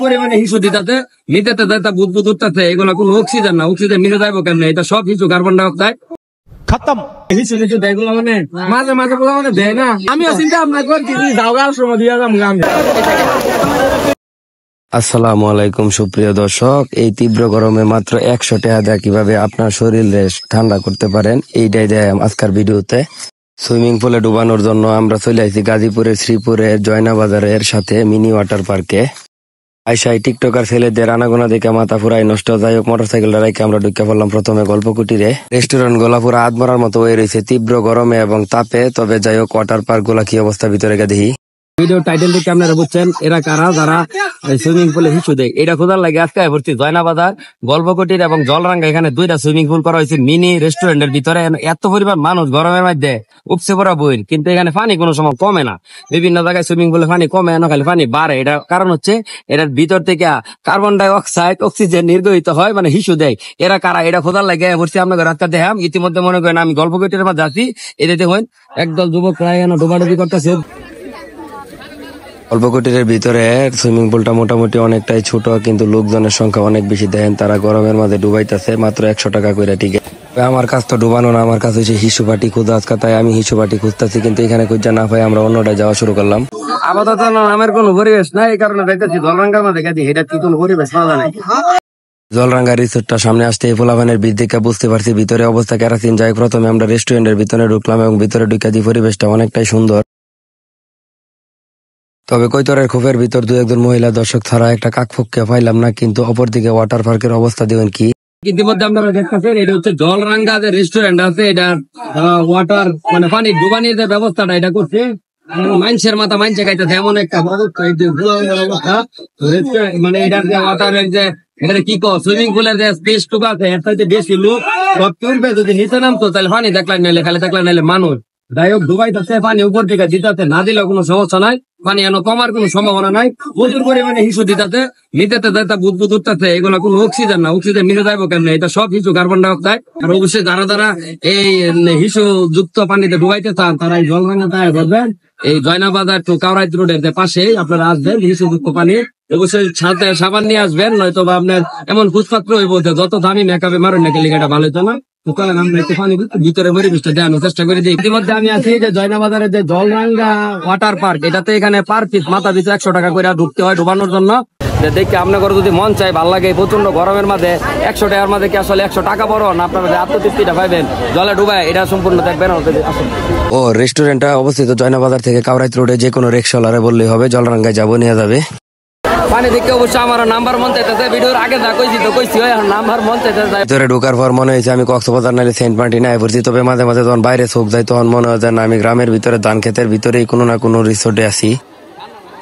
পরিমাণে হিসু দিতে নিতে বুদবুদ উঠতেছে, এগুলো কোনো অক্সিজেন না, অক্সিজেন নিতে যাবো কেমনে? এটা সব হিসু কার্বন ডাই অক্সাইড খতম। হিসু হিসু দেয় এগুলো মানে মাঝে মাঝে মানে দেয় না। আমিও চিন্তা ভাবনা করছি যাওয়ার সময় দিয়ে যাবো আমি। আসসালামু আলাইকুম সুপ্রিয় দর্শক, এই তীব্র গরমে মাত্র 100 টাকা দিয়ে কিভাবে আপনার শরীরে ঠান্ডা করতে পারেন এইটাই দেয় আজকের ভিডিওতে। সুইমিং পুলে ডুবানোর জন্য আমরা চলে আসছি গাজীপুরের শ্রীপুরের জয়নাবাজারের সাথে মিনি ওয়াটার পার্কে। আইসাই টিকটকার ছেলেদের আনাগোনা দেখে মাথা পুরাই নষ্ট। যাই হোক, মোটরসাইকেলটা রেখে আমরা ঢুকে পড়লাম প্রথমে গল্প কুটিরে। রেস্টুরেন্ট গুলা পুরো আধমরার মতো হয়ে রয়েছে তীব্র গরমে এবং তাপে। তবে যাই হোক, ওয়াটার পার্ক গুলা কি অবস্থা ভিতরে গিয়ে দেখি। ভিডিও টাইটেল দেখে আপনারা বুঝছেন এরা কারা, যারা সুইমিং পুলে হিসু দেয়। এটা খোঁজার লাগে আজকে ভর্তি জয়নাবাজার গল্পকুটির এবং জলরাঙ্গা, এখানে দুইটা সুইমিং পুল করা হয়েছে মিনি রেস্টুরেন্টের ভিতরে। এত পরিমাণ মানুষ গরমের মধ্যে উপসে পড়া বইল, কিন্তু এখানে পানি কোনো সময় কমে না। বিভিন্ন জায়গায় সুইমিং পুলে পানি কমে না, খালি পানি বাড়ে। এটা কারণ হচ্ছে এটার ভিতর থেকে কার্বন ডাই অক্সাইড অক্সিজেন নির্গত হয়, মানে হিসু দেয়। এরা কারা, এটা খোঁজার লাগে ভর্তি আপনাকে রাস্তা দেখাম। ইতিমধ্যে মনে করেন আমি গল্পকুটির মধ্যে আছি, এটা দেখুন একদল যুবক প্রায় ডোবাডুবি করতেছে। গল্পকুটিরের ভিতরে সুইমিং পুলটা মোটামুটি অনেকটাই ছোট, কিন্তু লোকজনের সংখ্যা অনেক বেশি। দেখেন তারা গরমের মাঝে ডুবাইতেছে মাত্র 100 টাকা করে টিকিট। আমার কাছ তো ডুবানো না, আমার কাছে হচ্ছে হিসু পাটি খুঁজা আজকে, তাই আমি হিসু পাটি খুঁজতেছি, কিন্তু এখানে খুঁজা না পাই আমরা অন্যটায় যাওয়া শুরু করলাম। আপাতত নামের কোনো পরিবেশ নাই, এই কারণে দেখতেছি জলরাঙ্গার মধ্যে গেছি, এটা কি কোনো পরিবেশ পাওয়া যায়। জলরাঙ্গা রিসোর্টটা সামনে আসতে এই পোলাভানের বীজ দেখে বুঝতে পারছি ভিতরে অবস্থা কেরাসিন। যাই প্রথমে আমরা রেস্টুরেন্টের ভিতরে ঢুকলাম এবং ভিতরে ঢুকে দিই পরিবেশটা অনেকটাই সুন্দর। তবে কৈতরের খোপের ভিতর দু একজন মহিলা দর্শক ছাড়া একটা কাকফুককে পাইলাম না। কিন্তু অপরদিকে ওয়াটার পার্কের অবস্থা দিবেন কি। ইতিমধ্যে আপনারা দেখতেছেন এটা হচ্ছে জলরাঙ্গা যে রেস্টুরেন্ট আছে, এটা ওয়াটার মানে পানি ডুবানির যে ব্যবস্থাটা এটা করছে। মানুষের মাথা মানছে খাইতেছে এমন একটা অবস্থা, মানে এটার যে ওয়াটারের যে এটা কি কো সুইমিং পুলের যে স্পেস টুকু আছে এর সাথে বেশি লোক সব তুলবে। যদি নিচে নামতো তাহলে পানি দেখলেন নাইলে খালি দেখলেন নাইলে মানুষ। যাই হোক, ডুবাইতেছে পানি উপর দিকে দিতে, না দিলেও কোনো সমস্যা নাই, পানি এনে কমার কোনো সম্ভাবনা নাই। প্রচুর পরিমাণে হিসু দিতে নিতে বুদবুদ উঠতেছে, এগুলো কোনো অক্সিজেন না, অক্সিজেন নিতে যাবো কেমনে? এটা সব হিসু কার্বন ডাই অক্সাইড। আর অবশ্যই যারা এই হিসু যুক্ত পানিতে ডুবাইতে চান তারা এই জলরাঙ্গা তৈরি করবেন। এই জয়নাবাজার টু কাউরাইত রোডের পাশে আপনারা আসবেন, হিসু যুক্ত পানি অবশ্যই সাথে সাবান নিয়ে আসবেন, নয়তো বা আপনার এমন খুচপাত্র হয়ে বলতে যত দামি মেকআপে মারেন না কেলিকাটা ভালো হতো না। ভিতরে পরিবেশটা দেওয়ানোর চেষ্টা করে দিই। ইতিমধ্যে আমি আছি যে জয়নাবাজারের যে জলরাঙ্গা ওয়াটার পার্ক, এটাতে এখানে পার পিস মাথা পিছু 100 টাকা করে ঢুকতে হয় ডুবানোর জন্য। দেখে আপনার যদি মন চায় ভালো লাগে প্রচন্ড গরমের মাঝে 100 টাকার মাঝে কি আসলে 100 টাকা বড় না, আপনারা যে আত্মতৃপ্তিটা পাইবেন জলে ডুবায় এটা সম্পূর্ণ দেখবেন। ও রেস্টুরেন্টটা অবস্থিত জয়নাবাজার থেকে কাউরাইত রোডে, যে কোনো রিকশাওয়ালারে বললেই হবে জলরাঙ্গায় যাবো, নিয়ে যাবে। পানি দেখে অবশ্যই আমার নাম্বার মন চাইতেছে, ভিডিওর আগে যা কইছি তো কইছি নাম্বার মন চাইতেছে। ভিতরে ঢোকার পর মনে হয়েছে আমি কক্সবাজার নাইলে সেন্ট মার্টিন আয় পড়ছি। তবে মাঝে মাঝে যখন বাইরে চোখ যায় তখন মনে হয় যে না, আমি গ্রামের ভিতরে ধান ক্ষেতের ভিতরেই কোনো না কোনো রিসোর্টে আছি।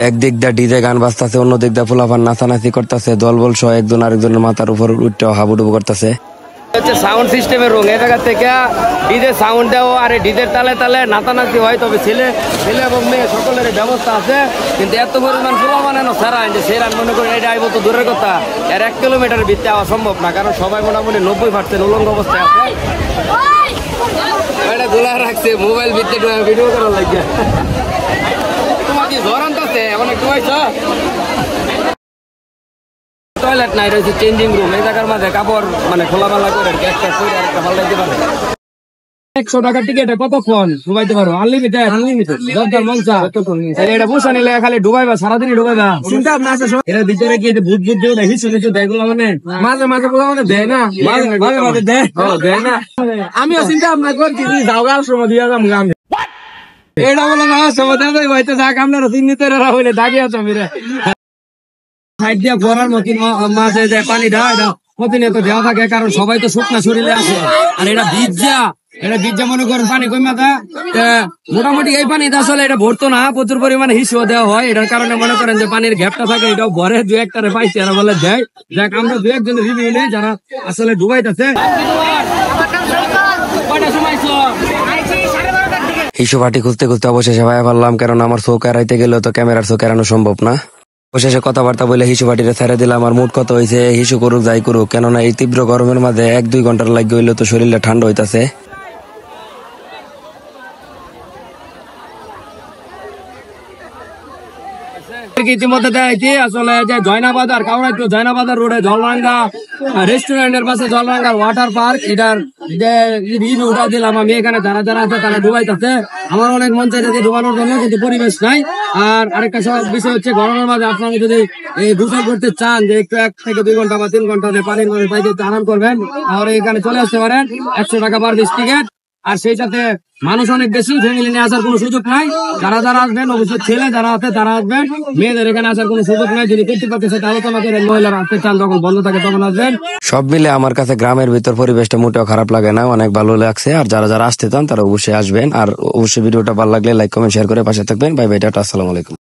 একদিক দা ডিজে গান বাজতেছে, অন্য দিক দা ফুলাফান নাচানাচি করতেছে, দলবল সহ একজন আরেকজনের মাথার উপর উঠতে হাবুডুবু করতেছে। সাউন্ড সিস্টেমের রং এই জায়গা থেকে ডিজে সাউন্ড দেওয়া আর ডিজের তালে তালে নাচানাচি হয়। তবে ছেলে এবং মেয়ে সকলের ব্যবস্থা আছে, কিন্তু এত পরিমাণ ফুলা বানানো ছাড়া যে সেরা মনে করি এটা আইব তো দূরের কথা, এর 1 কিলোমিটার ভিতরে আওয়া সম্ভব না, কারণ সবাই মোটামুটি 90% উলঙ্গ অবস্থায় আছে। এটা গোলা রাখছে মোবাইল ভিতরে ভিডিও করার লাগে। তোমার কি জ্বর আনতেছে এখন একটু টয়লেট নাই, রয়েছে চেঞ্জিং রুম। এই জায়গার মাঝে কাপড় মানে খোলামেলা করে একটা ভালো লাগতে পারে। 100 টাকার টিকিটে কতক্ষণ ডুবাইতে পারো? আনলিমিটেড দরকার মঞ্চা এটা বসা নিলে খালি ডুবাইবা, সারাদিনই ডুবাইবা। চিন্তা ভাবনা আছে এর ভিতরে কি ভূত দিয়ে হিসু হিসু দেয় এগুলো, মানে মাঝে মাঝে মানে দেয় না, মাঝে মাঝে দেয় না। আমিও চিন্তা ভাবনা করছি যাওয়ার সময় দিয়ে যাবো আমি। এটা বলে না সময় দেয় হয়তো যাক আপনারা চিহ্নিত হইলে দাঁড়িয়ে আছো মেরে সাইড দিয়ে ভরার মতো মাঝে যে পানিটা এটা প্রতিনিয়ত দেওয়া থাকে, কারণ সবাই তো শুকনা শরীরে আসে। আর এটা ভিজা মনে করেন পানি কমে মোটামুটি এই পানিটা আসলে এটা ভরতো না, প্রচুর পরিমাণে হিসেবে দেওয়া হয়। এটার কারণে মনে করেন যে পানির গ্যাপটা থাকে, এটাও ভরে 2-1টারে পাইছে এরা বলে দেয়। যাক আমরা 2-1জনের রিভিউ নেই যারা আসলে ডুবাইতেছে। হিসু পাটি খুঁজতে খুঁজতে অবশেষে ভাইয়া পারলাম, কারণ আমার চোখ এড়াইতে গেলেও তো ক্যামেরার চোখ এড়ানো সম্ভব না। অবশেষে কথাবার্তা বলে হিসু পাটিরে ছেড়ে দিলাম। আমার মুড কত হয়েছে, হিসু করুক যাই করুক, কেননা এই তীব্র গরমের মাঝে 1-2 ঘন্টার লাগে হইলেও তো শরীরটা ঠান্ডা হইতাছে। ইতিমধ্যে দেখাইছি আসলে যে জয়নাবাজার কাউরাইতো জয়নাবাজার রোডে জলরাঙ্গা রেস্টুরেন্টের পাশে জলরাঙ্গার ওয়াটার পার্ক এটার যে রিভিউটা দিলাম আমি। এখানে যারা যারা আছে তারা ডুবাইতেছে, আমার অনেক মন চাইছে ডুবানোর জন্য, কিন্তু পরিবেশ নাই। আর আরেকটা বিষয় হচ্ছে গরমের মাঝে আপনারা যদি এই গোসল করতে চান, যে একটু 1 থেকে 2 ঘন্টা বা 3 ঘন্টা পানির মধ্যে পাইতে আরাম করবেন, তাহলে এখানে চলে আসতে পারেন। 100 টাকা পার পিস টিকিট। আর সেই সাথে মানুষ অনেক বেশি, ফ্যামিলি নিয়ে আসার কোনো সুযোগ নাই। যারা যারা আসবেন অবশ্যই ছেলে যারা আছে তারা আসবেন, মেয়েদের এখানে আসার কোনো সুযোগ নাই। যদি কর্তৃপক্ষের সাথে আলোচনা করেন, মহিলারা আসতে চান যখন বন্ধ থাকে তখন আসবেন। সব মিলে আমার কাছে গ্রামের ভিতর পরিবেশটা মোটেও খারাপ লাগে না, অনেক ভালো লাগছে। আর যারা যারা আসতে চান তারা অবশ্যই আসবেন। আর অবশ্যই ভিডিওটা ভালো লাগলে লাইক কমেন্ট শেয়ার করে পাশে থাকবেন। বাই বাই, টাটা, আসসালামু আলাইকুম।